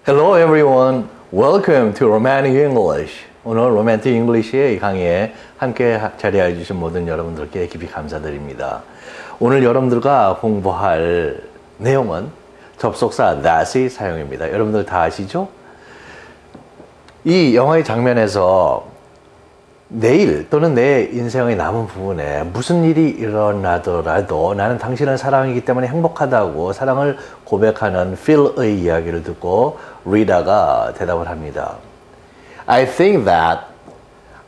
Hello everyone. Welcome to Romantic English. 오늘 Romantic English의 강의에 함께 자리해 주신 모든 여러분들께 깊이 감사드립니다. 오늘 여러분들과 공부할 내용은 접속사 that의 사용입니다. 여러분들 다 아시죠? 이 영화의 장면에서 내일 또는 내 인생의 남은 부분에 무슨 일이 일어나더라도 나는 당신을 사랑하기 때문에 행복하다고 사랑을 고백하는 Phil의 이야기를 듣고 리다가 대답을 합니다. I think that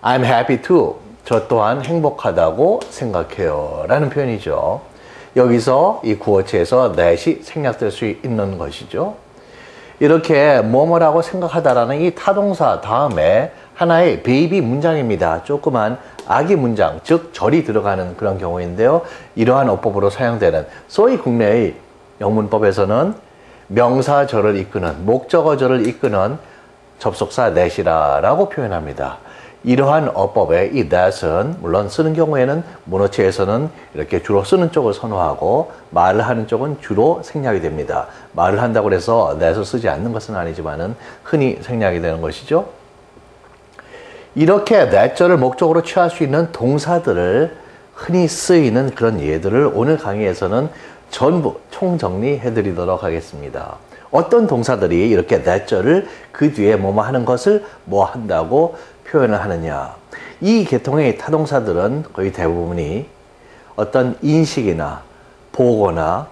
I'm happy too. 저 또한 행복하다고 생각해요. 라는 표현이죠. 여기서 이 구어체에서 that이 생략될 수 있는 것이죠. 이렇게 뭐뭐라고 생각하다라는 이 타동사 다음에 하나의 베이비 문장입니다. 조그만 아기 문장, 즉 절이 들어가는 그런 경우인데요. 이러한 어법으로 사용되는 소위 국내의 영문법에서는 명사절을 이끄는 목적어절을 이끄는 접속사 that이라고 표현합니다. 이러한 어법의 이 that은 물론 쓰는 경우에는 문어체에서는 이렇게 주로 쓰는 쪽을 선호하고 말을 하는 쪽은 주로 생략이 됩니다. 말을 한다고 해서 that을 쓰지 않는 것은 아니지만은 흔히 생략이 되는 것이죠. 이렇게 that절을 목적으로 취할 수 있는 동사들을 흔히 쓰이는 그런 예들을 오늘 강의에서는 전부 총정리해 드리도록 하겠습니다. 어떤 동사들이 이렇게 that절을 그 뒤에 뭐뭐 하는 것을 뭐 한다고 표현을 하느냐. 이 계통의 타동사들은 거의 대부분이 어떤 인식이나 보거나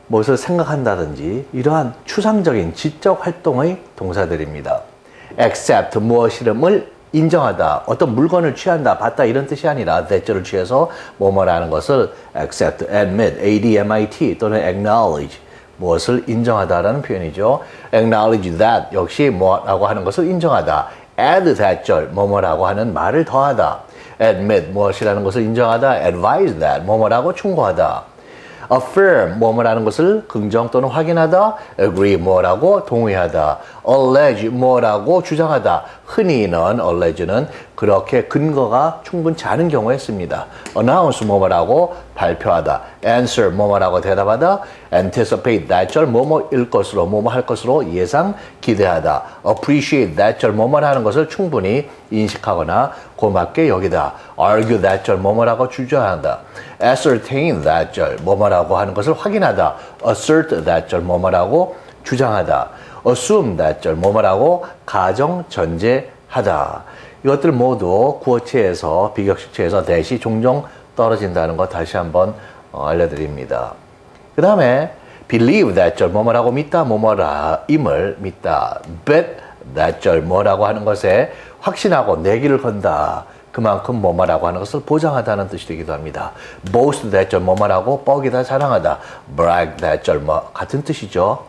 무엇을 생각한다든지 이러한 추상적인 지적 활동의 동사들입니다. accept 무엇이름을 인정하다, 어떤 물건을 취한다, 받다 이런 뜻이 아니라 that절을 취해서 뭐뭐라는 것을 accept, admit, admit 또는 acknowledge 무엇을 인정하다라는 표현이죠. acknowledge that 역시 뭐라고 하는 것을 인정하다. add that절 뭐뭐라고 하는 말을 더하다. admit 무엇이라는 것을 인정하다. advise that 뭐뭐라고 충고하다. affirm 뭐뭐라는 것을 긍정 또는 확인하다. agree 뭐라고 동의하다. allege 뭐라고 주장하다. 흔히는 allege는 그렇게 근거가 충분치 않은 경우에 씁니다. announce 뭐뭐라고 발표하다. answer 뭐뭐라고 대답하다. anticipate that절 뭐뭐일 것으로 뭐뭐 할 것으로 예상 기대하다. appreciate that절 뭐뭐라는 것을 충분히 인식하거나 고맙게 여기다. argue that절 뭐뭐라고 주장한다. ascertain that절 뭐뭐라고 하는 것을 확인하다. assert that절 뭐뭐라고 주장하다. assume that절 뭐뭐라고 가정 전제하다. 이것들 모두 구어체에서 비격식체에서 that이 종종 떨어진다는 것 다시 한번 알려드립니다. 그 다음에 believe that절 뭐뭐라고 믿다 뭐뭐라임을 믿다. bet that절 뭐라고 하는 것에 확신하고 내기를 건다. 그만큼 뭐뭐라고 하는 것을 보장하다는 뜻이 되기도 합니다. boast that절 뭐뭐라고 뻐기다 자랑하다. brag that절 뭐 같은 뜻이죠.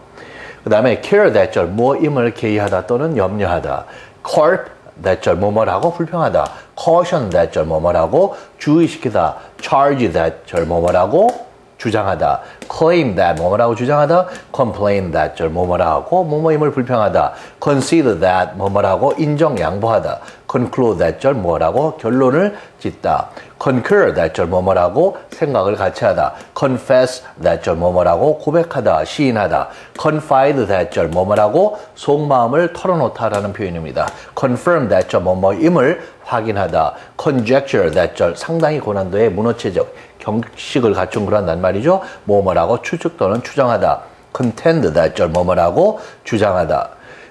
그 다음에 care that절 뭐임을 개의하다 또는 염려하다. carp that절 뭐뭐라고 불평하다. caution that절 뭐뭐라고 주의시키다. charge that절 뭐뭐라고 주장하다. claim that 뭐뭐라고 주장하다. complain that절 뭐뭐라고 뭐뭐임을 불평하다. concede that 뭐뭐라고 인정 양보하다. conclude that절 뭐라고 결론을 짓다. concur that절 뭐뭐라고 생각을 같이 하다. confess that절 뭐뭐라고 고백하다. 시인하다. confide that절 뭐뭐라고 속마음을 털어놓다라는 표현입니다. confirm that절 뭐뭐임을 확인하다. conjecture that절 상당히 고난도의 문어체적 경식을 갖춘 그런 낱말이죠. 뭐뭐라고 추측 또는 추정하다. contend that절 뭐뭐라고 주장하다.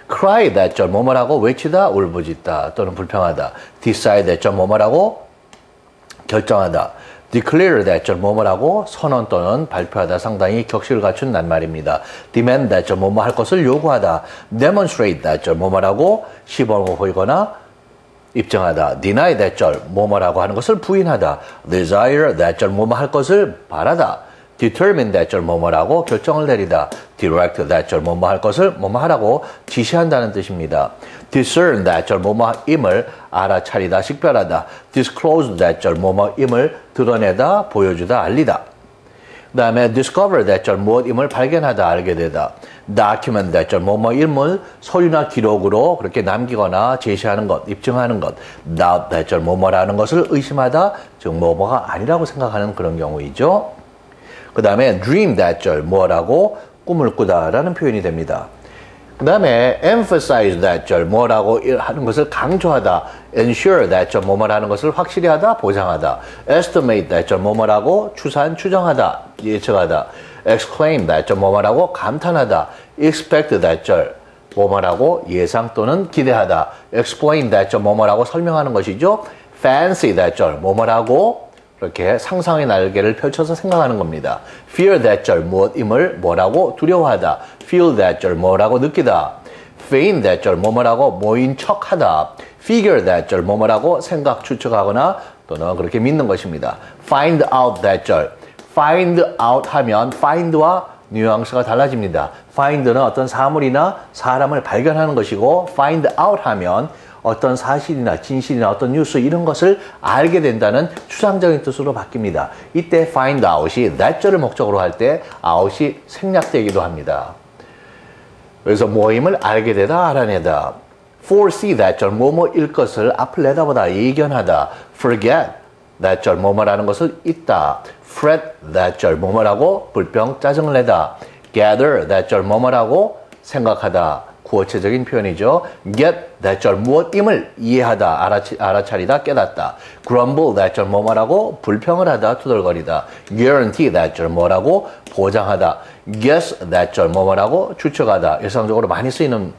cry that절 뭐뭐라고 외치다, 울부짖다 또는 불평하다. decide that절 뭐뭐라고 결정하다. declare that절 뭐뭐라고 선언 또는 발표하다. 상당히 격식을 갖춘 낱말입니다. demand that절 뭐뭐 할 것을 요구하다. demonstrate that절 뭐뭐라고 시범을 보이거나 입증하다. deny that절 뭐뭐라고 하는 것을 부인하다. desire that절 뭐뭐 할 것을 바라다. determine that절 뭐뭐라고 결정을 내리다. direct that절 뭐뭐 할 것을 뭐뭐 하라고 지시한다는 뜻입니다. discern that절 뭐뭐임을 알아차리다, 식별하다. disclose that절 뭐뭐임을 드러내다, 보여주다, 알리다. 그 다음에 discover that절 무엇임을 발견하다, 알게 되다. document that절 뭐뭐임을 서류나 기록으로 그렇게 남기거나 제시하는 것, 입증하는 것. doubt that절 뭐뭐라는 것을 의심하다, 즉 뭐뭐가 아니라고 생각하는 그런 경우이죠. 그 다음에 dream that절 뭐라고 꿈을 꾸다라는 표현이 됩니다. 그 다음에 emphasize that 절 뭐라고 하는 것을 강조하다. ensure that 절 뭐뭐 하는 것을 확실히 하다, 보장하다. estimate that 절 뭐뭐라고 추산, 추정하다, 예측하다. exclaim that 절 뭐뭐라고 감탄하다. expect that 절 뭐뭐라고 예상 또는 기대하다. explain that 절 뭐뭐라고 설명하는 것이죠. fancy that 절 뭐뭐라고 이렇게 상상의 날개를 펼쳐서 생각하는 겁니다. fear that 절 무엇임을 뭐라고 두려워하다. feel that 절 뭐라고 느끼다. feign that 절 뭐뭐라고 모인 척하다. figure that 절 뭐뭐라고 생각 추측하거나 또는 그렇게 믿는 것입니다. find out that 절 find out 하면 find와 뉘앙스가 달라집니다. find는 어떤 사물이나 사람을 발견하는 것이고 find out 하면 어떤 사실이나 진실이나 어떤 뉴스 이런 것을 알게 된다는 추상적인 뜻으로 바뀝니다. 이때 find out이 that절을 목적으로 할 때 out이 생략되기도 합니다. 그래서 모임을 알게 되다, 알아내다. foresee that절 뭐뭐일 것을 앞을 내다보다, 예견하다. forget that절 뭐뭐라는 것을 잊다. fret that절 뭐뭐라고 불평, 짜증을 내다. gather that절 뭐뭐라고 생각하다. 구어체적인 표현이죠. get that절 무엇임을 이해하다, 알아차리다, 깨닫다. grumble that절 뭐뭐라고 불평을 하다, 투덜거리다. guarantee that절 뭐라고 보장하다. guess that절 뭐뭐라고 추측하다. 일상적으로 많이 쓰이는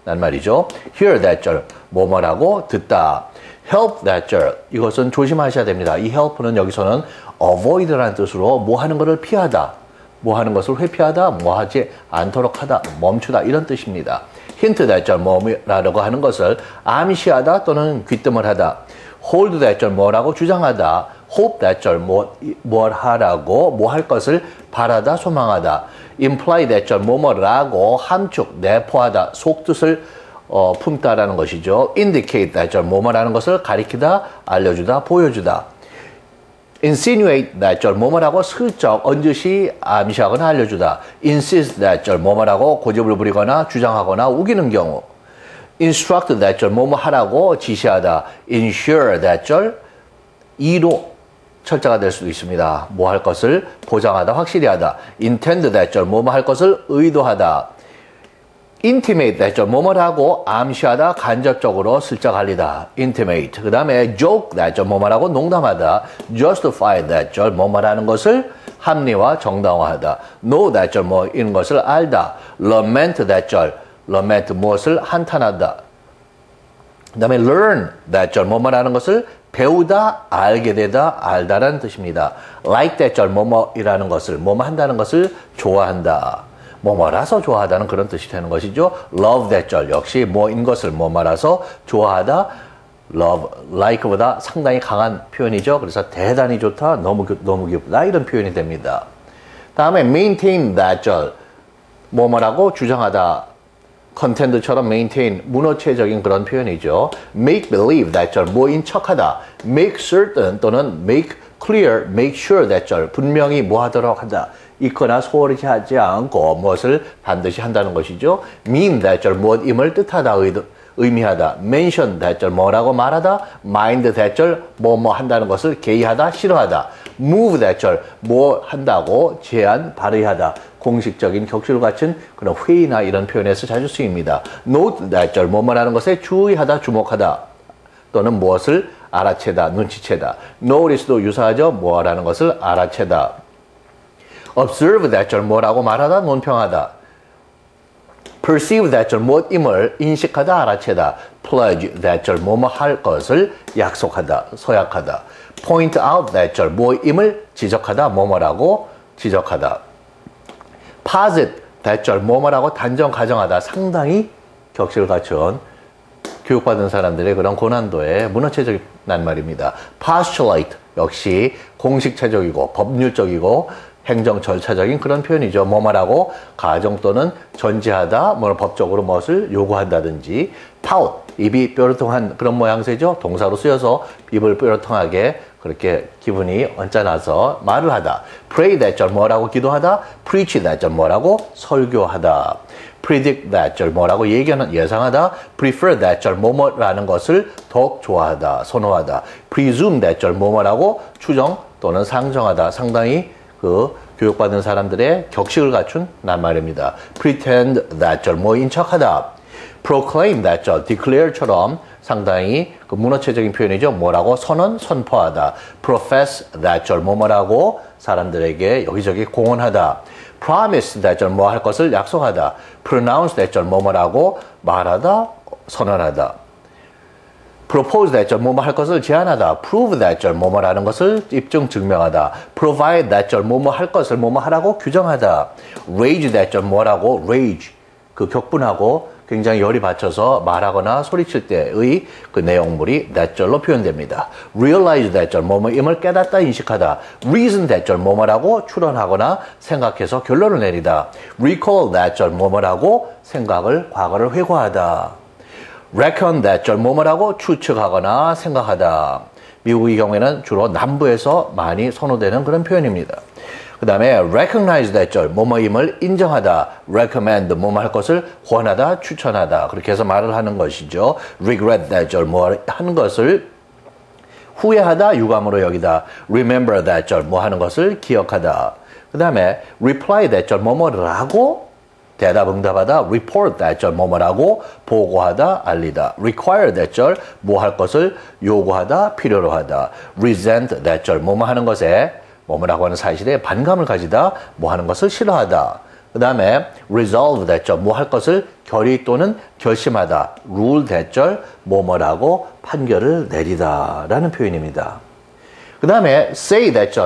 말이죠. hear that절 뭐뭐라고 듣다. help that절 이것은 조심하셔야 됩니다. 이 help는 여기서는 avoid라는 뜻으로 뭐 하는 것을 피하다, 뭐 하는 것을 회피하다, 뭐 하지 않도록 하다, 멈추다 이런 뜻입니다. 힌트 that절 뭐라고 하는 것을 암시하다 또는 귀뜸을 하다. hold that절 뭐라고 주장하다. hope that절 뭘 하라고 뭐 할 것을 바라다, 소망하다. imply that절 뭐뭐라고 함축, 내포하다, 속뜻을 품다라는 것이죠. indicate that절 뭐뭐라는 것을 가리키다, 알려주다, 보여주다. insinuate that절 뭐뭐라고 슬쩍 언뜻이 암시하거나 알려주다. insist that절 뭐뭐라고 고집을 부리거나 주장하거나 우기는 경우. instruct that절 뭐뭐 하라고 지시하다. ensure that절 이로 철자가 될 수도 있습니다. 뭐 할 것을 보장하다, 확실히 하다. intend that절 뭐뭐 할 것을 의도하다. intimate that절 뭐뭐라고 암시하다, 간접적으로 슬쩍 알리다. intimate. 그 다음에 joke that절 뭐뭐라고 농담하다. justify that절 뭐뭐라는 것을 합리화, 정당화하다. know that절 뭐인 것을 알다. lament that절 lament 무엇을 한탄하다. 그 다음에 learn that절 뭐뭐라는 것을 배우다, 알게 되다, 알다라는 뜻입니다. like that절 뭐뭐이라는 것을, 뭐뭐 한다는 것을 좋아한다. 뭐뭐라서 좋아하다는 그런 뜻이 되는 것이죠. love that절 역시 뭐인 것을 뭐뭐라서 좋아하다. love, like보다 상당히 강한 표현이죠. 그래서 대단히 좋다, 너무 기쁘다 이런 표현이 됩니다. 다음에 maintain that절 뭐뭐라고 주장하다. content처럼 maintain 문어체적인 그런 표현이죠. make believe that절 뭐인 척하다. make certain 또는 make clear, make sure that절 분명히 뭐 하도록 하다. 있거나 소홀히 하지 않고 무엇을 반드시 한다는 것이죠. mean that절 무엇임을 뜻하다, 의미하다. mention that절 뭐라고 말하다. mind that절 뭐뭐 한다는 것을 개의하다, 싫어하다. move that절 뭐 한다고 제안, 발의하다. 공식적인 격식을 갖춘 그런 회의나 이런 표현에서 자주 쓰입니다. note that절 뭐뭐라는 것에 주의하다, 주목하다. 또는 무엇을 알아채다, 눈치채다. notice도 유사하죠. 뭐라는 것을 알아채다. observe that절 뭐라고 말하다, 논평하다. perceive that절 무엇임을 인식하다, 알아채다. pledge that절 뭐뭐 할 것을 약속하다, 서약하다. point out that절 뭐임을 지적하다, 뭐뭐라고 지적하다. posit that절 뭐뭐라고 단정 가정하다. 상당히 격식을 갖춘 교육받은 사람들의 그런 고난도의 문어체적인 낱말입니다. postulate 역시 공식체적이고 법률적이고 행정 절차적인 그런 표현이죠. 뭐뭐라고 가정 또는 전제하다, 뭐 법적으로 무엇을 요구한다든지. pout, 입이 뾰루통한 그런 모양새죠. 동사로 쓰여서 입을 뾰루통하게 그렇게 기분이 언짢아서 말을 하다. pray that절 뭐라고 기도하다. preach that절 뭐라고 설교하다. predict that절 뭐라고 예상하다. prefer that절 뭐뭐라는 것을 더욱 좋아하다, 선호하다. presume that절 뭐뭐라고 추정 또는 상정하다. 상당히 그 교육받은 사람들의 격식을 갖춘 낱말입니다. pretend that 뭐인 척하다. proclaim that declare처럼 상당히 그 문어체적인 표현이죠. 뭐라고 선포하다. profess that 뭐라고 사람들에게 여기저기 공언하다. promise that 뭐 할 것을 약속하다. pronounce that 뭐라고 말하다, 선언하다. propose that 뭐뭐 할 것을 제안하다. prove that 뭐뭐라는 것을 입증 증명하다. provide that 뭐뭐 할 것을 뭐뭐 하라고 규정하다. rage that 뭐라고 rage 그 격분하고 굉장히 열이 받쳐서 말하거나 소리칠 때의 그 내용물이 that절로 표현됩니다. realize that 뭐뭐임을 깨닫다 인식하다. reason that 뭐뭐라고 추론하거나 생각해서 결론을 내리다. recall that 뭐뭐라고 생각을 과거를 회고하다. reckon that 뭐뭐라고 추측하거나 생각하다. 미국의 경우에는 주로 남부에서 많이 선호되는 그런 표현입니다. 그 다음에 recognize that 뭐뭐임을 인정하다. recommend 뭐뭐 할 것을 권하다, 추천하다. 그렇게 해서 말을 하는 것이죠. regret that 뭐 하는 것을 후회하다, 유감으로 여기다. remember that 뭐 하는 것을 기억하다. 그 다음에 reply that 뭐뭐라고 대답 응답하다. report that 뭐뭐라고 보고하다, 알리다. require that 뭐 할 것을 요구하다, 필요로 하다. resent that 뭐뭐 하는 것에 뭐뭐라고 하는 사실에 반감을 가지다, 뭐 하는 것을 싫어하다. 그 다음에 resolve that 뭐 할 것을 결의 또는 결심하다. rule that 뭐뭐라고 판결을 내리다 라는 표현입니다. 그 다음에 say that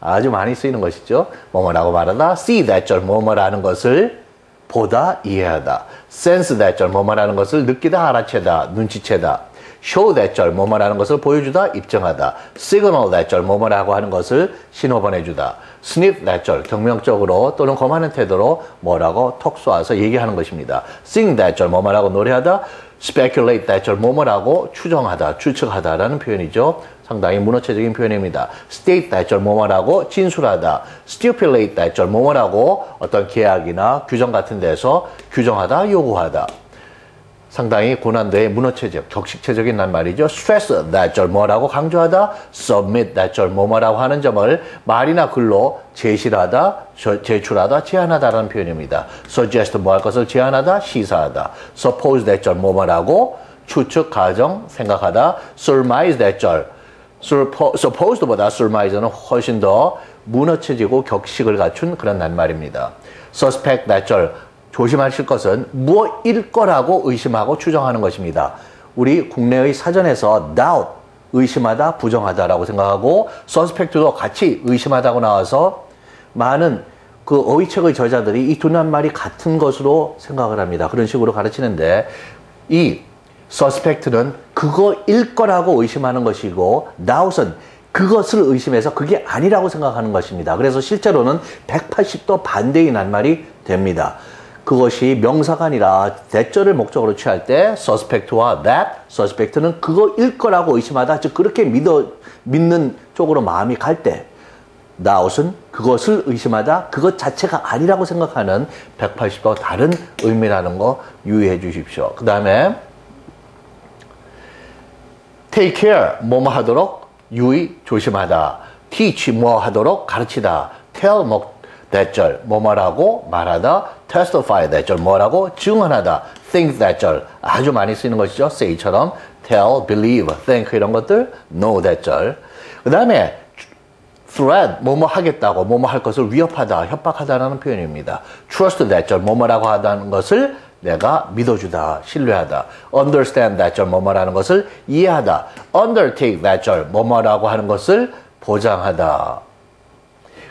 아주 많이 쓰이는 것이죠. 뭐뭐라고 말하다. see that 뭐뭐라는 것을 보다, 이해하다. sense that 뭐뭐라는 것을 느끼다, 알아채다, 눈치채다. show that 뭐뭐라는 것을 보여주다, 입증하다. signal that 뭐뭐라고 하는 것을 신호 보내주다. sniff that 경명적으로 또는 검하는 태도로 뭐라고 톡 쏘아서 얘기하는 것입니다. sing that 뭐뭐라고 노래하다. speculate that 뭐뭐라고 추정하다, 추측하다라는 표현이죠. 상당히 문어체적인 표현입니다. state that 뭐뭐라고 진술하다. stipulate that 뭐뭐라고 어떤 계약이나 규정 같은 데서 규정하다, 요구하다. 상당히 고난도의 문어체적, 격식체적인 낱말이죠. stress that 뭐라고 강조하다. submit that 뭐뭐라고 하는 점을 말이나 글로 제시하다, 제출하다, 제안하다라는 표현입니다. suggest 뭐 할 것을 제안하다, 시사하다. suppose that 뭐뭐라고 추측, 가정, 생각하다. surmise that supposed보다 surmise는 훨씬 더 문어체지고 격식을 갖춘 그런 낱말입니다. suspect that 조심하실 것은 무엇일 거라고 의심하고 추정하는 것입니다. 우리 국내의 사전에서 doubt, 의심하다, 부정하다라고 생각하고 suspect도 같이 의심하다고 나와서 많은 그 어휘책의 저자들이 이 두 낱말이 같은 것으로 생각을 합니다. 그런 식으로 가르치는데 이 suspect는 그거일 거라고 의심하는 것이고 doubt은 그것을 의심해서 그게 아니라고 생각하는 것입니다. 그래서 실제로는 180도 반대의 낱말이 됩니다. 그것이 명사가 아니라 대절을 목적으로 취할 때 suspect와 that, suspect는 그거일 거라고 의심하다, 즉 그렇게 믿는 쪽으로 마음이 갈 때 doubt은 그것을 의심하다, 그것 자체가 아니라고 생각하는 180도 다른 의미라는 거 유의해 주십시오. 그 다음에 take care, 뭐뭐 하도록 유의, 조심하다. teach, 뭐 하도록 가르치다. tell, 대절, 뭐뭐라고 말하다. testify, 대절, 뭐라고 증언하다. think, 대절, 아주 많이 쓰이는 것이죠. say처럼 tell, believe, think 이런 것들. know, 대절. 그 다음에 threat, 뭐뭐 하겠다고, 뭐뭐 할 것을 위협하다, 협박하다라는 표현입니다. trust, 대절, 뭐뭐라고 하다는 것을 내가 믿어주다, 신뢰하다. understand, 대절, 뭐뭐라는 것을 이해하다. undertake, 대절, 뭐뭐라고 하는 것을 보장하다.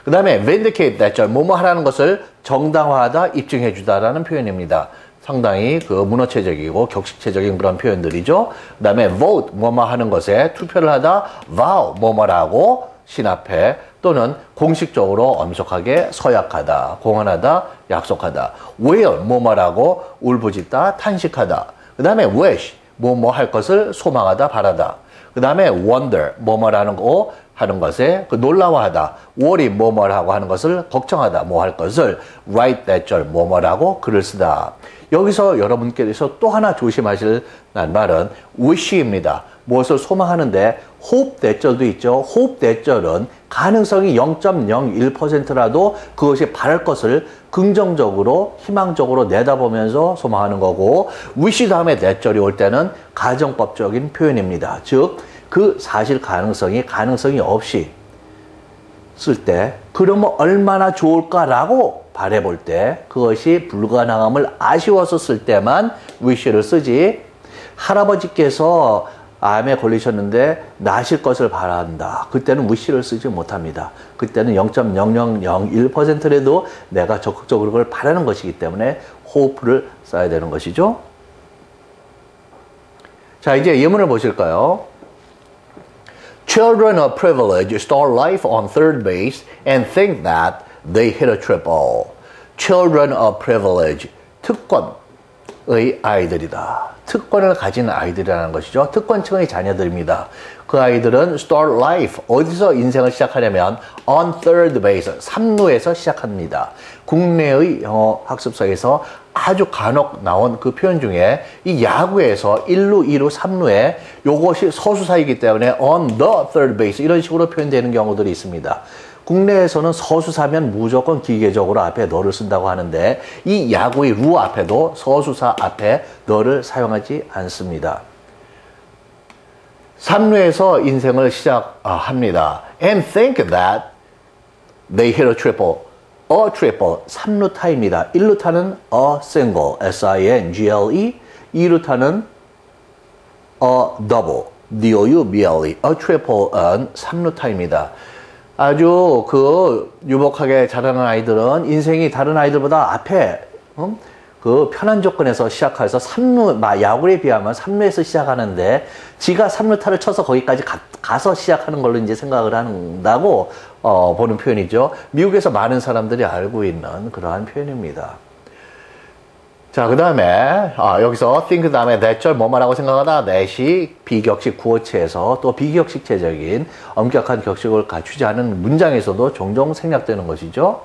그 다음에 vindicate that 뭐뭐 하라는 것을 정당화하다, 입증해주다라는 표현입니다. 상당히 그 문어체적이고 격식체적인 그런 표현들이죠. 그 다음에 vote, 뭐뭐 하는 것에 투표를 하다. vow, 뭐뭐라고 신합해 또는 공식적으로 엄숙하게 서약하다, 공언하다, 약속하다. will, 뭐뭐라고 울부짖다, 탄식하다. 그 다음에 wish, 뭐뭐 할 것을 소망하다, 바라다. 그 다음에 wonder, 뭐뭐라는 거 하는 것에 그 놀라워하다. worry, 뭐뭐라고 하는 것을 걱정하다, 뭐 할 것을 write that 뭐뭐라고 글을 쓰다. 여기서 여러분께서 또 하나 조심하실 말은 wish입니다. 무엇을 소망하는데 hope 대절도 있죠. hope 대절은 가능성이 0.01%라도 그것이 바랄 것을 긍정적으로 희망적으로 내다보면서 소망하는 거고, wish 다음에 대절이 올 때는 가정법적인 표현입니다. 즉 그 사실 가능성이 없이 쓸 때 그러면 얼마나 좋을까라고 바라볼 때 그것이 불가능함을 아쉬워서 쓸 때만 wish를 쓰지, 할아버지께서 암에 걸리셨는데 나실 것을 바란다. 그때는 wish를 쓰지 못합니다. 그때는 0.0001%라도 내가 적극적으로 그걸 바라는 것이기 때문에 hope를 써야 되는 것이죠. 자, 이제 예문을 보실까요? Children of privilege start life on third base and think that they hit a triple. Children of privilege, 특권의 아이들이다. 특권을 가진 아이들이라는 것이죠. 특권층의 자녀들입니다. 그 아이들은 start life, 어디서 인생을 시작하려면 on third base, 3루에서 시작합니다. 국내의 영어 학습서에서 아주 간혹 나온 그 표현 중에 이 야구에서 1루, 2루, 3루에 요것이 서수사이기 때문에 on the third base 이런 식으로 표현되는 경우들이 있습니다. 국내에서는 서수사면 무조건 기계적으로 앞에 너를 쓴다고 하는데 이 야구의 루 앞에도 서수사 앞에 너를 사용하지 않습니다. 3루에서 인생을 시작합니다. And think that they hit a triple. A triple, 3루타입니다. 1루타는 a single, S-I-N-G-L-E. 2루타는 a double, D-O-U-B-L-E. A triple은 3루타입니다. 아주 유복하게 자라는 아이들은 인생이 다른 아이들보다 앞에 그 편한 조건에서 시작해서 3루, 야구에 비하면 3루에서 시작하는데 지가 3루타를 쳐서 거기까지 가서 시작하는 걸로 이제 생각을 한다고 보는 표현이죠. 미국에서 많은 사람들이 알고 있는 그러한 표현입니다. 자, 그 다음에 여기서 think 다음에 that절 뭐뭐라고 생각하다 that이 비격식 구어체에서 또 비격식체적인 엄격한 격식을 갖추지 않은 문장에서도 종종 생략되는 것이죠.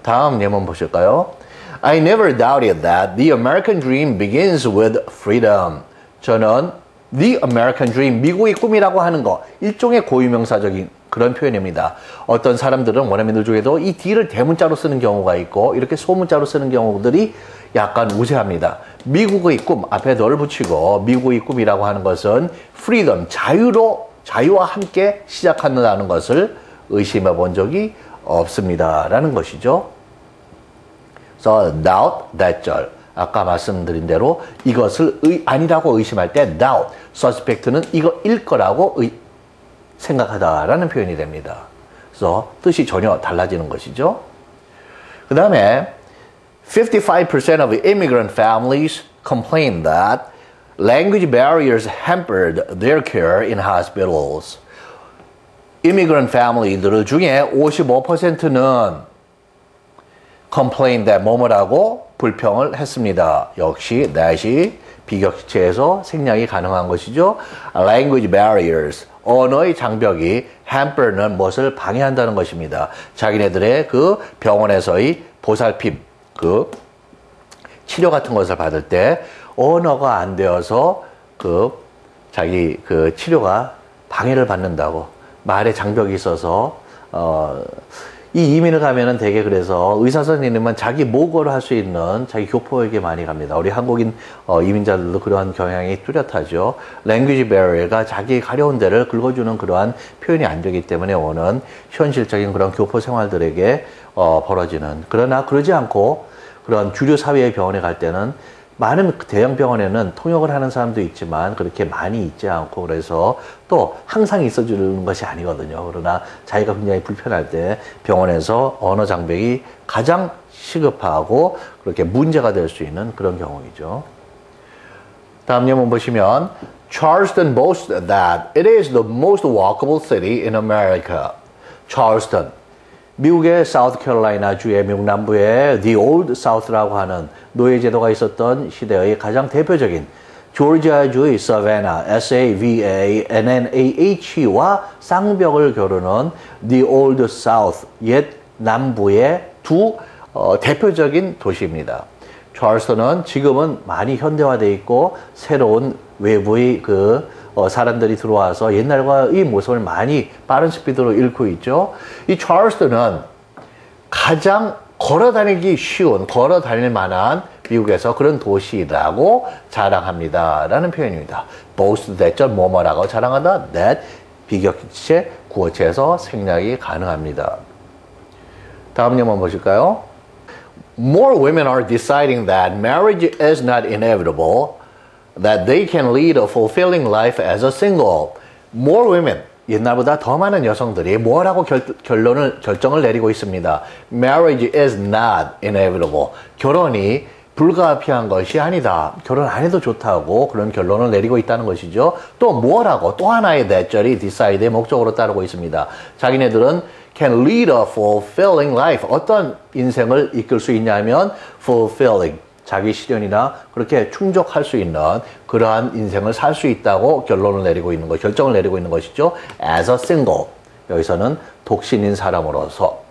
다음 예문 보실까요? I never doubted that the American dream begins with freedom. 저는 the American dream, 미국의 꿈이라고 하는 거, 일종의 고유명사적인 그런 표현입니다. 어떤 사람들은 원어민들 중에도 이 D를 대문자로 쓰는 경우가 있고 이렇게 소문자로 쓰는 경우들이 약간 우세합니다. 미국의 꿈, 앞에 너를 붙이고 미국의 꿈이라고 하는 것은 freedom, 자유와 함께 시작한다는 것을 의심해 본 적이 없습니다. 라는 것이죠. So, doubt, that절. 아까 말씀드린 대로 이것을 아니라고 의심할 때 doubt, suspect는 이거일 거라고 생각하다라는 표현이 됩니다. 그래서 뜻이 전혀 달라지는 것이죠. 그 다음에 55% of immigrant families complain that language barriers hampered their care in hospitals. immigrant family들 중에 55%는 complain that 뭐뭐라고 불평을 했습니다. 역시 that이 비격식체에서 생략이 가능한 것이죠. language barriers, 언어의 장벽이 hamper는 무엇을 방해한다는 것입니다. 자기네들의 그 병원에서의 보살핌, 그 치료 같은 것을 받을 때 언어가 안 되어서 자기 치료가 방해를 받는다고, 말에 장벽이 있어서 이 이민을 가면은 되게 그래서 의사 선생님은 자기 모국어로 할 수 있는 자기 교포에게 많이 갑니다. 우리 한국인 이민자들도 그러한 경향이 뚜렷하죠. language barrier가 자기 가려운 데를 긁어주는 그러한 표현이 안 되기 때문에 오는 현실적인 그런 교포 생활들에게 벌어지는, 그러나 그러지 않고 그런 주류 사회의 병원에 갈 때는 많은 대형 병원에는 통역을 하는 사람도 있지만 그렇게 많이 있지 않고, 그래서 또 항상 있어주는 것이 아니거든요. 그러나 자기가 굉장히 불편할 때 병원에서 언어 장벽이 가장 시급하고 그렇게 문제가 될 수 있는 그런 경우이죠. 다음 예문 보시면 Charleston boasts that it is the most walkable city in America. Charleston, 미국의 사우스캐롤라이나 주의 미국 남부의 The Old South라고 하는 노예제도가 있었던 시대의 가장 대표적인 조지아주의 사바나, S-A-V-A-N-N-A-H와 쌍벽을 겨루는 The Old South, 옛 남부의 두 대표적인 도시입니다. 찰스턴은 지금은 많이 현대화되어 있고 새로운 외부의 사람들이 들어와서 옛날과의 모습을 많이 빠른 스피드로 잃고 있죠. 이 찰스턴은 가장 걸어 다니기 쉬운, 걸어 다닐 만한 미국에서 그런 도시라고 자랑합니다. 라는 표현입니다. boast that 뭐뭐라고 자랑하다. that 비격체 구어체에서 생략이 가능합니다. 다음 예문 보실까요? More women are deciding that marriage is not inevitable, that they can lead a fulfilling life as a single. More women, 옛날보다 더 많은 여성들이 뭐라고 결정을 내리고 있습니다. Marriage is not inevitable. 결혼이 불가피한 것이 아니다. 결혼 안 해도 좋다고 그런 결론을 내리고 있다는 것이죠. 또 뭐라고 또 하나의 대절이 decide의 목적으로 따르고 있습니다. 자기네들은 can lead a fulfilling life. 어떤 인생을 이끌 수 있냐면 fulfilling. 자기 실현이나 그렇게 충족할 수 있는 그러한 인생을 살 수 있다고 결론을 내리고 있는 것, 결정을 내리고 있는 것이죠. As a single. 여기서는 독신인 사람으로서.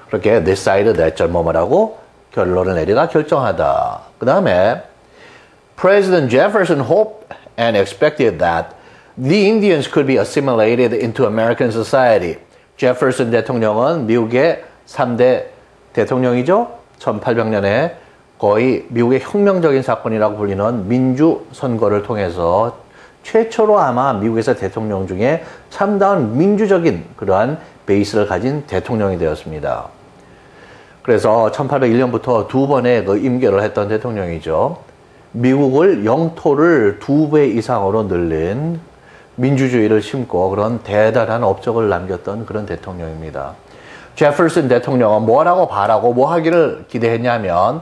그렇게 decide that 뭐뭐라고 결론을 내리다 결정하다. 그 다음에 President Jefferson hoped and expected that the Indians could be assimilated into American society. 제퍼슨 대통령은 미국의 3대 대통령이죠. 1800년에 거의 미국의 혁명적인 사건이라고 불리는 민주선거를 통해서 최초로 아마 미국에서 대통령 중에 참다운 민주적인 그러한 베이스를 가진 대통령이 되었습니다. 그래서 1801년부터 두 번의 임기를 했던 대통령이죠. 미국을 영토를 2배 이상으로 늘린 민주주의를 심고 그런 대단한 업적을 남겼던 그런 대통령입니다. 제퍼슨 대통령은 뭐라고 바라고 뭐 하기를 기대했냐면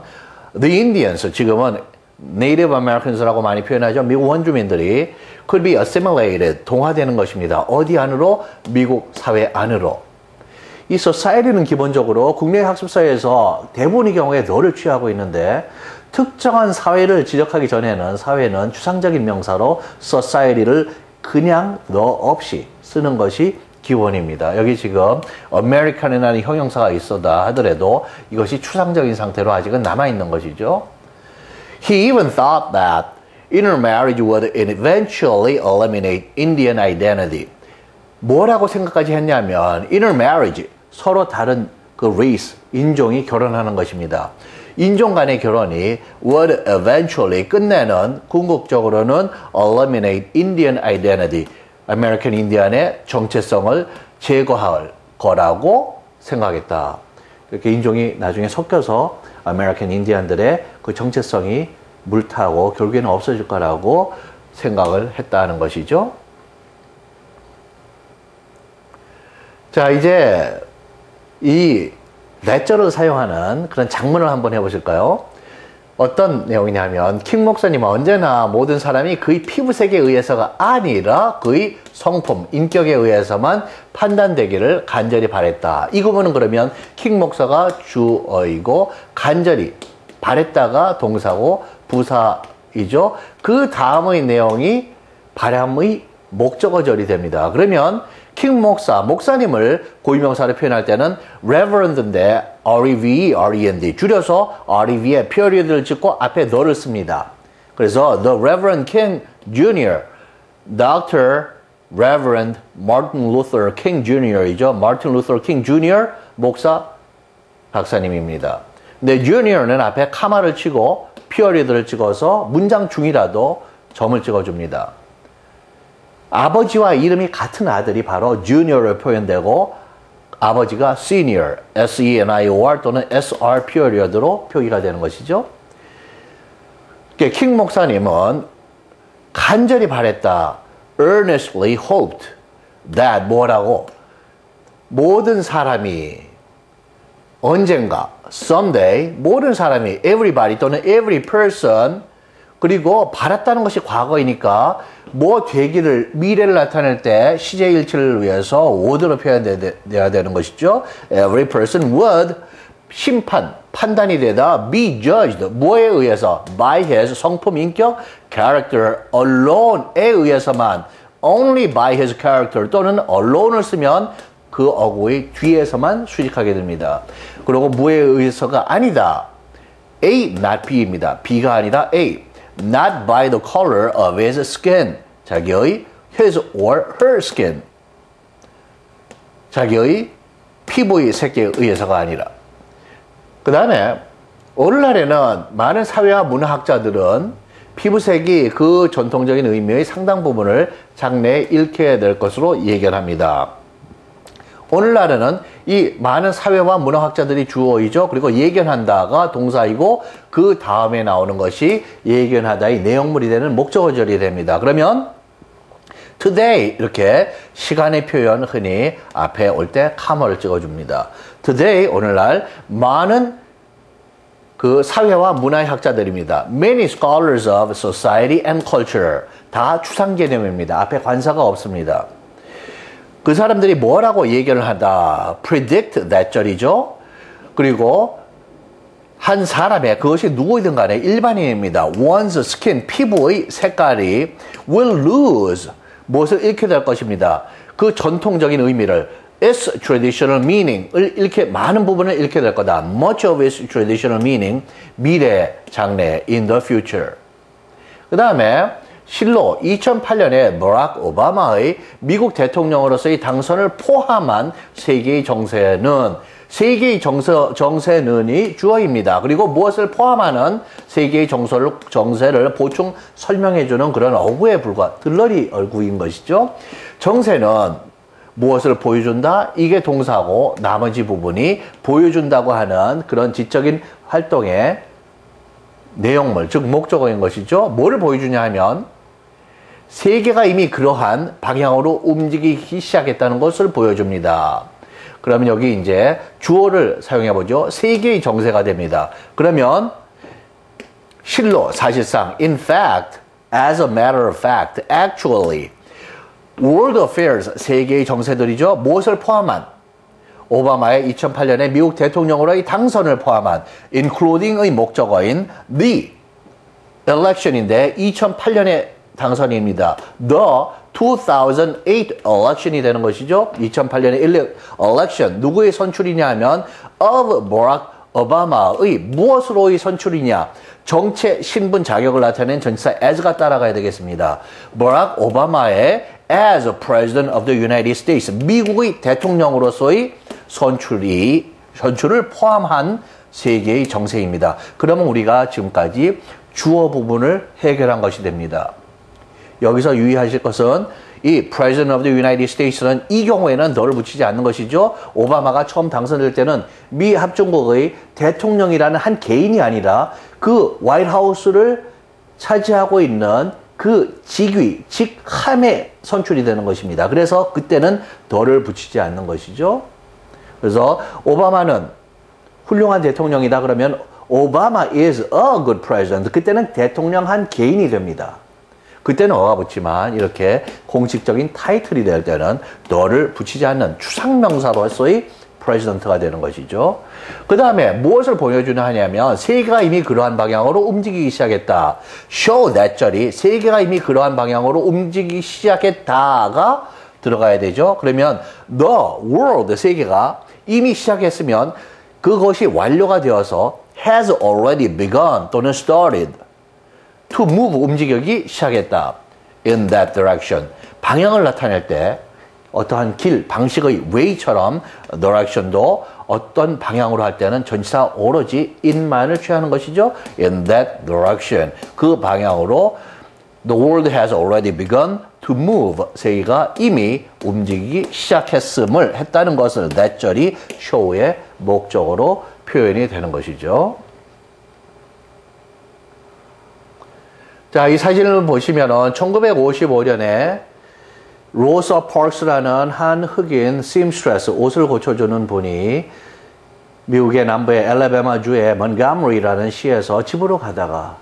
The Indians, 지금은 Native Americans라고 많이 표현하죠. 미국 원주민들이 could be assimilated, 동화되는 것입니다. 어디 안으로? 미국 사회 안으로. 이 society는 기본적으로 국내 학습서에서 대부분의 경우에 너를 취하고 있는데 특정한 사회를 지적하기 전에는 사회는 추상적인 명사로 society를 그냥 너 없이 쓰는 것이 기본입니다. 여기 지금 American이라는 형용사가 있어다 하더라도 이것이 추상적인 상태로 아직은 남아있는 것이죠. He even thought that intermarriage would eventually eliminate Indian identity. 뭐라고 생각까지 했냐면 intermarriage, 서로 다른 그 race, 인종이 결혼하는 것입니다. 인종 간의 결혼이 would eventually, 끝내는 궁극적으로는 eliminate Indian identity, 아메리칸 인디안의 정체성을 제거할 거라고 생각했다. 이렇게 인종이 나중에 섞여서 아메리칸 인디안들의 그 정체성이 물타고 결국에는 없어질 거라고 생각을 했다는 것이죠. 자, 이제 이 that절을 사용하는 그런 작문을 한번 해보실까요? 어떤 내용이냐면 킹 목사님은 언제나 모든 사람이 그의 피부색에 의해서가 아니라 그의 성품, 인격에 의해서만 판단되기를 간절히 바랬다. 이 구문은 그러면 킹 목사가 주어이고 간절히 바랬다가 동사고 부사이죠. 그 다음의 내용이 바람의 목적어절이 됩니다. 그러면 킹 목사, 목사님을 고유명사로 표현할 때는 reverend인데 R-E-V-E, R-E-N-D 줄여서 R-E-V에 period를 짓고 앞에 the를 씁니다. 그래서 the Reverend King Jr., Dr. Reverend Martin Luther King Jr.이죠. Martin Luther King Jr. 목사 박사님입니다. 근데 Jr.는 앞에 카마를 치고 period를 찍어서 문장 중이라도 점을 찍어줍니다. 아버지와 이름이 같은 아들이 바로 junior로 표현되고 아버지가 senior, S-E-N-I-O-R 또는 S-R period로 표기가 되는 것이죠. 킹 목사님은 간절히 바랬다. earnestly hoped that 뭐라고? 모든 사람이 언젠가 someday 모든 사람이 everybody 또는 every person 그리고 바랐다는 것이 과거이니까 뭐 되기를 미래를 나타낼 때 시제일치를 위해서 would로 표현되어야 되는 것이죠. Every person would 심판, 판단이 되다 be judged 뭐에 의해서 by his 성품, 인격, character alone에 의해서만 only by his character 또는 alone을 쓰면 그 어구의 뒤에서만 수식하게 됩니다. 그리고 뭐에 의해서가 아니다. A, not B입니다. B가 아니라 A. Not by the color of his skin. 자기의 his or her skin. 자기의 피부의 색에 의해서가 아니라. 그 다음에 오늘날에는 많은 사회와 문화학자들은 피부색이 그 전통적인 의미의 상당 부분을 장래에 잃게 될 것으로 예견합니다. 오늘날에는 이 많은 사회와 문화학자들이 주어이죠. 그리고 예견한다가 동사이고 그 다음에 나오는 것이 예견하다의 내용물이 되는 목적어절이 됩니다. 그러면 today 이렇게 시간의 표현 흔히 앞에 올 때 카머를 찍어줍니다. today 오늘날 많은 그 사회와 문화의 학자들입니다. Many scholars of society and culture 다 추상 개념입니다. 앞에 관사가 없습니다. 그 사람들이 뭐라고 예견을 하다. predict that 절이죠. 그리고 한 사람의 그것이 누구이든 간에 일반인입니다. one's skin 피부의 색깔이 will lose 무엇을 잃게 될 것입니다. 그 전통적인 의미를 its traditional meaning을 잃게 많은 부분을 잃게 될 거다. much of its traditional meaning 미래 장래 in the future. 그 다음에 실로 2008년에 버락 오바마의 미국 대통령으로서의 당선을 포함한 세계의 정세는 세계의 정세는이 주어입니다. 그리고 무엇을 포함하는 세계의 정세를 보충 설명해주는 그런 어구에 불과 들러리 어구인 것이죠. 정세는 무엇을 보여준다? 이게 동사고 나머지 부분이 보여준다고 하는 그런 지적인 활동의 내용물, 즉 목적어인 것이죠. 뭐를 보여주냐 하면 세계가 이미 그러한 방향으로 움직이기 시작했다는 것을 보여줍니다. 그러면 여기 이제 주어를 사용해보죠. 세계의 정세가 됩니다. 그러면 실로 사실상 in fact, as a matter of fact, actually world affairs, 세계의 정세들이죠. 무엇을 포함한 오바마의 2008년에 미국 대통령으로의 당선을 포함한 including의 목적어인 the election인데 2008년의 당선입니다. The 2008 election이 되는 것이죠. 2008년의 election 누구의 선출이냐 하면 of Barack Obama의 무엇으로의 선출이냐 정체 신분 자격을 나타내는 전치사 as가 따라가야 되겠습니다. 버락 오바마의 as President of the United States 미국의 대통령으로서의 선출을 포함한 세계의 정세입니다. 그러면 우리가 지금까지 주어 부분을 해결한 것이 됩니다. 여기서 유의하실 것은 이 President of the United States는 이 경우에는 너를 붙이지 않는 것이죠. 오바마가 처음 당선될 때는 미 합중국의 대통령이라는 한 개인이 아니라 그 화이트하우스를 차지하고 있는 그 직위, 직함에 선출이 되는 것입니다. 그래서 그때는 너를 붙이지 않는 것이죠. 그래서 오바마는 훌륭한 대통령이다 그러면 오바마 is a good president. 그때는 대통령 한 개인이 됩니다. 그때는 어가 붙지만 이렇게 공식적인 타이틀이 될 때는 너를 붙이지 않는 추상명사로서의 프레지던트가 되는 것이죠. 그 다음에 무엇을 보여주냐 하냐면 세계가 이미 그러한 방향으로 움직이기 시작했다. show that 절이 세계가 이미 그러한 방향으로 움직이기 시작했다가 들어가야 되죠. 그러면 the world 세계가 이미 시작했으면 그것이 완료가 되어서 has already begun 또는 started to move 움직이기 시작했다. in that direction 방향을 나타낼 때 어떠한 길, 방식의 way처럼 direction도 어떤 방향으로 할 때는 전치사 오로지 in만을 취하는 것이죠. in that direction 그 방향으로 the world has already begun to move 세계가 이미 움직이기 시작했음을 했다는 것을 that 절이 show의 목적으로 표현이 되는 것이죠. 자, 이 사진을 보시면은 1955년에 로사 파크스라는 한 흑인 seamstress 옷을 고쳐주는 분이 미국의 남부의 엘라베마주의 먼가머리라는 시에서 집으로 가다가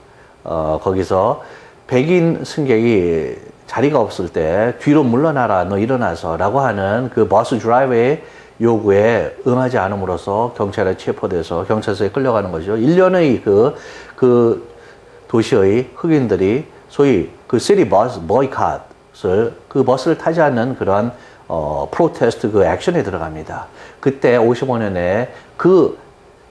거기서 백인 승객이 자리가 없을 때 뒤로 물러나라 너 일어나서 라고 하는 그 버스 드라이버의 요구에 응하지 않음으로써 경찰에 체포돼서 경찰서에 끌려가는 거죠. 1년의 그 도시의 흑인들이 소위 그 시티 버스 보이콧을 그 버스를 타지 않는 그런 프로테스트 그 액션에 들어갑니다. 그때 55년에 그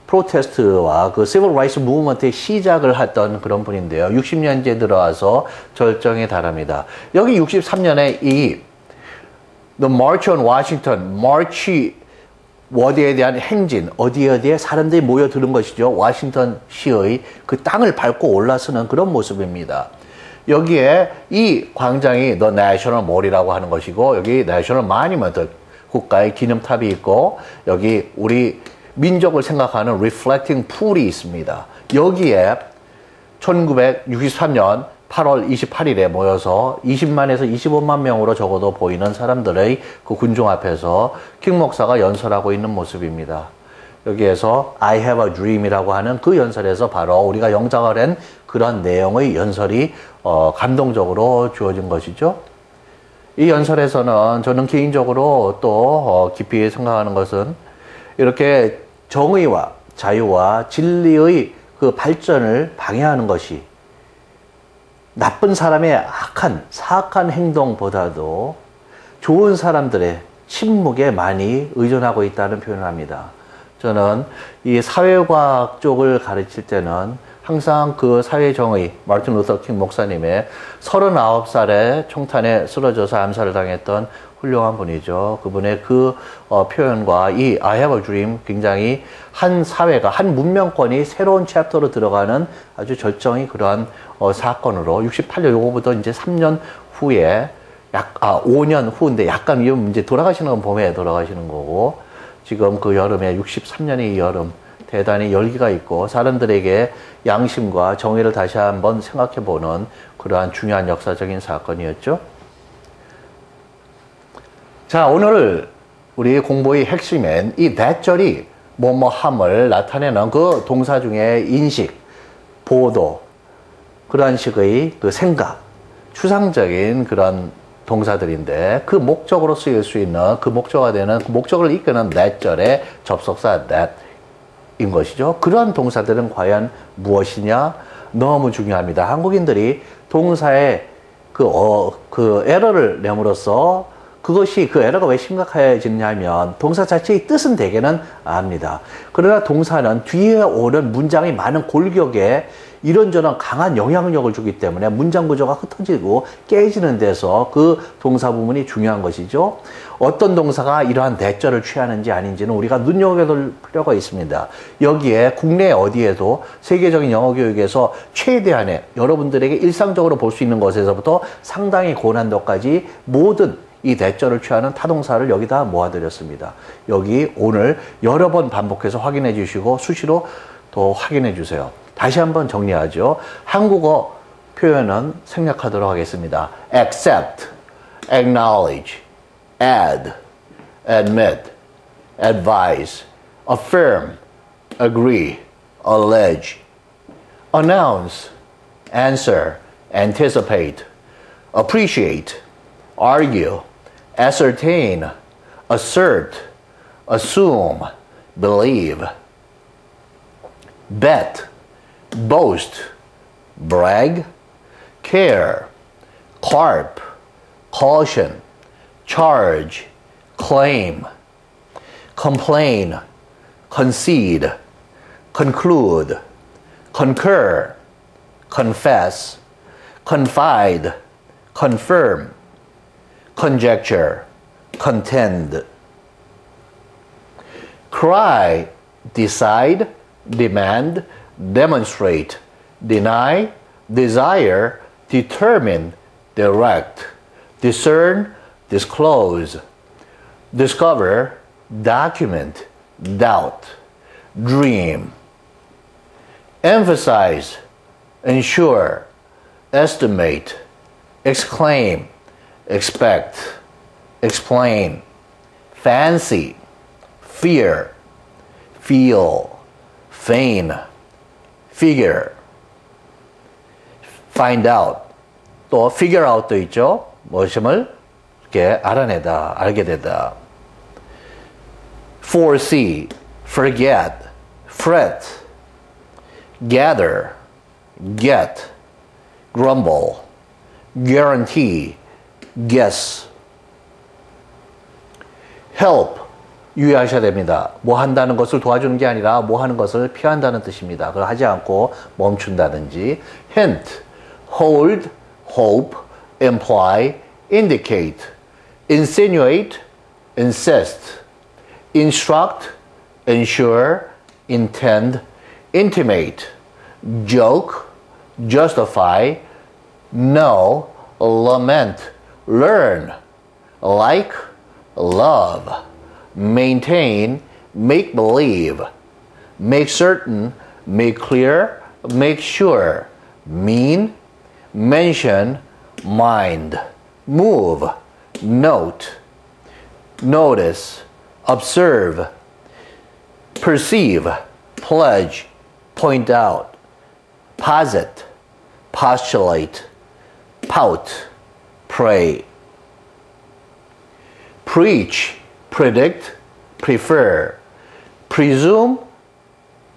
프로테스트와 그 Civil Rights Movement의 시작을 했던 그런 분인데요. 60년대에 들어와서 절정에 달합니다. 여기 63년에 이 The March on Washington, 마치 워드에 대한 행진, 어디에 사람들이 모여드는 것이죠. 워싱턴 시의 그 땅을 밟고 올라서는 그런 모습입니다. 여기에 이 광장이 The National Mall이라고 하는 것이고, 여기 National Monument, 국가의 기념탑이 있고, 여기 우리 민족을 생각하는 Reflecting Pool이 있습니다. 여기에 1963년 8월 28일에 모여서 20만에서 25만 명으로 적어도 보이는 사람들의 그 군중 앞에서 킹 목사가 연설하고 있는 모습입니다. 여기에서 I have a dream이라고 하는 그 연설에서 바로 우리가 영작을 한 그런 내용의 연설이 감동적으로 주어진 것이죠. 이 연설에서는 저는 개인적으로 또 깊이 생각하는 것은 이렇게 정의와 자유와 진리의 그 발전을 방해하는 것이 나쁜 사람의 사악한 행동보다도 좋은 사람들의 침묵에 많이 의존하고 있다는 표현을 합니다. 저는 이 사회과학 쪽을 가르칠 때는 항상 그 사회정의, 마틴 루터 킹 목사님의 39살에 총탄에 쓰러져서 암살을 당했던 훌륭한 분이죠. 그분의 그 표현과 이 I have a dream, 굉장히 한 사회가, 한 문명권이 새로운 챕터로 들어가는 아주 절정의 그러한 사건으로 68년 요거부터 이제 3년 후에 5년 후인데 약간 이제 돌아가시는 건 봄에 돌아가시는 거고, 지금 그 여름에 63년의 이 여름 대단히 열기가 있고 사람들에게 양심과 정의를 다시 한번 생각해보는 그러한 중요한 역사적인 사건이었죠. 자, 오늘 우리 공부의 핵심은 이 that절이 뭐뭐함을 나타내는 그 동사 중에 인식, 보도, 그런 식의 그 생각, 추상적인 그런 동사들인데 그 목적으로 쓰일 수 있는 그 목적어가 되는 그 목적을 이끄는 that절의 접속사 that인 것이죠. 그러한 동사들은 과연 무엇이냐? 너무 중요합니다. 한국인들이 동사에 그 에러를 내므로써 그것이 그 에러가 왜 심각해지냐면 동사 자체의 뜻은 대개는 압니다. 그러나 동사는 뒤에 오는 문장이 많은 골격에 이런저런 강한 영향력을 주기 때문에 문장 구조가 흩어지고 깨지는 데서 그 동사 부분이 중요한 것이죠. 어떤 동사가 이러한 대절을 취하는지 아닌지는 우리가 눈여겨볼 필요가 있습니다. 여기에 국내 어디에도 세계적인 영어 교육에서 최대한의 여러분들에게 일상적으로 볼 수 있는 것에서부터 상당히 고난도까지 모든 이 대절을 취하는 타동사를 여기다 모아드렸습니다. 여기 오늘 여러 번 반복해서 확인해 주시고 수시로 또 확인해 주세요. 다시 한번 정리하죠. 한국어 표현은 생략하도록 하겠습니다. accept, acknowledge, add, admit, advise, affirm, agree, allege, announce, answer, anticipate, appreciate, argue, ascertain, assert, assume, believe, bet, boast, brag, care, carp, caution, charge, claim, complain, concede, conclude, concur, confess, confide, confirm, conjecture, contend. Cry, decide, demand, demonstrate, deny, desire, determine, direct, discern, disclose, discover, document, doubt, dream. Emphasize, ensure, estimate, exclaim, expect, explain, fancy, fear, feel, feign, figure, find out. 또 figure out도 있죠. 무엇임을 이렇게 알아내다, 알게 되다. foresee, forget, fret, gather, get, grumble, guarantee, guess, help, 유의하셔야 됩니다. 뭐 한다는 것을 도와주는 게 아니라 뭐 하는 것을 피한다는 뜻입니다. 그걸 하지 않고 멈춘다든지. hint, hold, hope, imply, indicate, insinuate, insist, instruct, ensure, intend, intimate, joke, justify, know, lament, learn, like, love, maintain, make believe, make certain, make clear, make sure, mean, mention, mind, move, note, notice, observe, perceive, pledge, point out, posit, postulate, pout, pray. Preach, predict, prefer, presume,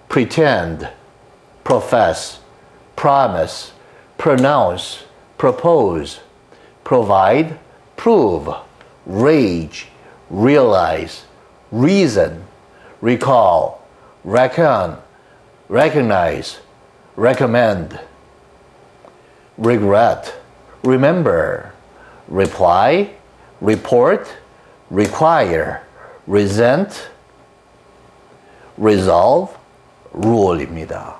pretend, profess, promise, pronounce, propose, provide, prove, rage, realize, reason, recall, reckon, recognize, recommend, regret, remember, reply, report, require, resent, resolve, rule입니다.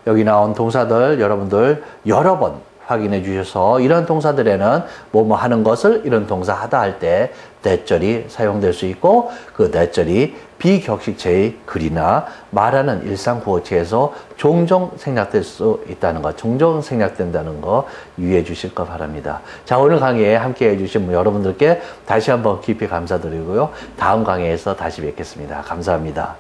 여기 나온 동사들 여러분들 여러 번 확인해 주셔서 이런 동사들에는 뭐뭐 하는 것을 이런 동사 하다 할 때 that절이 사용될 수 있고 그 that절이 비격식체의 글이나 말하는 일상 구어체에서 종종 생략될 수 있다는 것, 종종 생략된다는 거 유의해 주실 거 바랍니다. 자, 오늘 강의에 함께 해주신 여러분들께 다시 한번 깊이 감사드리고요. 다음 강의에서 다시 뵙겠습니다. 감사합니다.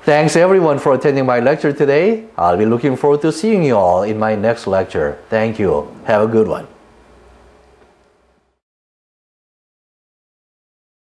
Thanks everyone for attending my lecture today. I'll be looking forward to seeing you all in my next lecture. Thank you. Have a good one.